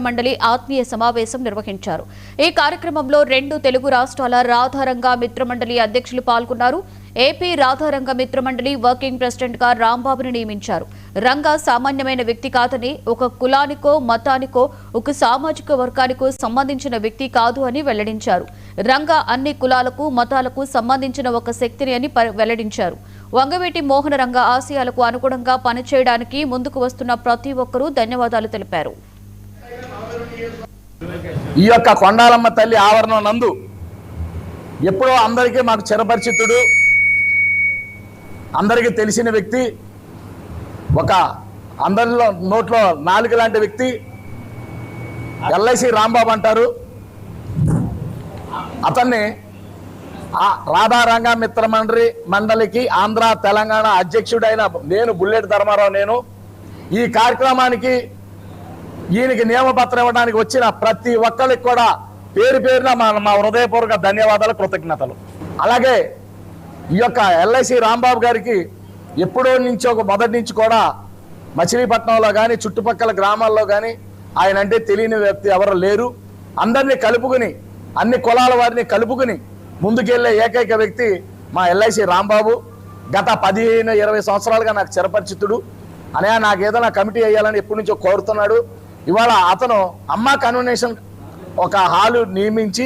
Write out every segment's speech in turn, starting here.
మండలి ఆత్మీయ సమావేశం నిర్వహించారు। ఈ కార్యక్రమంలో 2 తెలుగు రాష్ట్రాల రాధారంగ మిత్రమండలి అధ్యక్షులు పాల్గొన్నారు। ఏపీ రాధారంగ మిత్రమండలి వర్కింగ్ ప్రెసిడెంట్ గా రాంబాబుని నియమించారు। రంగ సామాన్యమైన వ్యక్తి కాదని, ఒక కులానికో మతానికో ఒక సామాజిక వర్గానికో సంబంధించిన వ్యక్తి కాదు అని వెల్లడించారు। రంగ అన్ని కులాలకు మతాలకు సంబంధించిన ఒక శక్తిని అని వెల్లడించారు। వంగవీటి మోహన రంగ ఆశయాలకు అనుగుణంగా పనిచేయడానికి ముందుకు వస్తున్న ప్రతి ఒక్కరూ ధన్యవాదాలు తెలిపారు। ఈ యొక్క కొండాలమ్మ తల్లి ఆవరణం నందు ఎప్పుడో అందరికీ మాకు చిరపరిచితుడు, అందరికీ తెలిసిన వ్యక్తి, ఒక అందరిలో నోట్లో నాలుక లాంటి వ్యక్తి ఎల్ఐసి రాంబాబు అంటారు। అతన్ని రాధారంగ మిత్ర మండలికి ఆంధ్ర తెలంగాణ అధ్యక్షుడైన నేను బుల్లెట్ ధర్మారావు ఈ కార్యక్రమానికి ఈయనకి నియమపత్రం ఇవ్వడానికి వచ్చిన ప్రతి ఒక్కరికి కూడా పేరు పేరున మా హృదయపూర్వక ధన్యవాదాలు, కృతజ్ఞతలు। అలాగే ఈ యొక్క ఎల్ఐసి రాంబాబు గారికి ఎప్పుడో నుంచి మొదటి నుంచి కూడా మచిలీపట్నంలో కానీ చుట్టుపక్కల గ్రామాల్లో కానీ ఆయన అంటే తెలియని వ్యక్తి ఎవరు లేరు। అందరినీ కలుపుకుని, అన్ని కులాల వారిని కలుపుకుని ముందుకెళ్లే ఏకైక వ్యక్తి మా ఎల్ఐసి రాంబాబు। గత 15-20 సంవత్సరాలుగా నాకు చిరపరిచితుడు అనయా, నాకు ఏదైనా కమిటీ వేయాలని ఎప్పటి నుంచో కోరుతున్నాడు। ఇవాళ అతను అమ్మ కన్వెన్షన్ ఒక హాలు నియమించి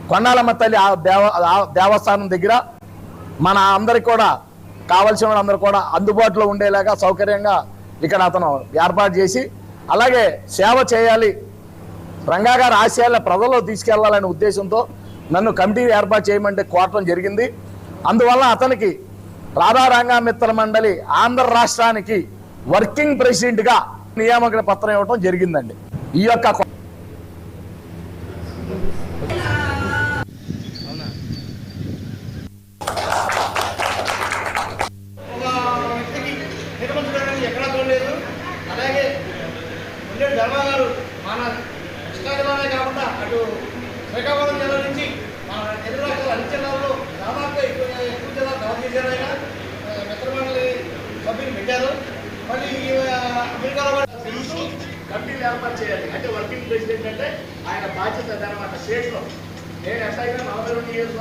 కొండాలమ్మ తల్లి దేవస్థానం దగ్గర మన అందరికి కూడా కావలసిన వాళ్ళందరూ కూడా అందుబాటులో ఉండేలాగా సౌకర్యంగా ఇక్కడ అతను ఏర్పాటు చేసి, అలాగే సేవ చేయాలి, రంగా గారి ఆశయాలను ప్రజల్లో తీసుకెళ్లాలనే ఉద్దేశంతో నన్ను కమిటీ ఏర్పాటు చేయమంటే కోరటం జరిగింది। అందువల్ల అతనికి రాధారంగ మిత్ర మండలి ఆంధ్ర రాష్ట్రానికి వర్కింగ్ ప్రెసిడెంట్గా నియామక పత్రం ఇవ్వడం జరిగిందండి। ఈ యొక్క అలాగే ధర్మాగారు మన కృష్ణాజిల్లానే కాకుండా అటు శ్రీకాకుళం జిల్లా నుంచి మన తెలుగు రాష్ట్రాల అన్ని జిల్లాల్లో దాదాపుగా ఎక్కువ జిల్లా కవర్ చేశారు। ఆయన మిత్రమండలి సభ్యులు పెట్టారు। మళ్ళీ అమెరికాలో కమిటీలు ఏర్పాటు చేయాలి అంటే వర్కింగ్ ప్రెసిడెంట్ అంటే ఆయన బాధ్యత అనమాట స్టేట్లో। నేను ఎట్లయినా 42 ఇయర్స్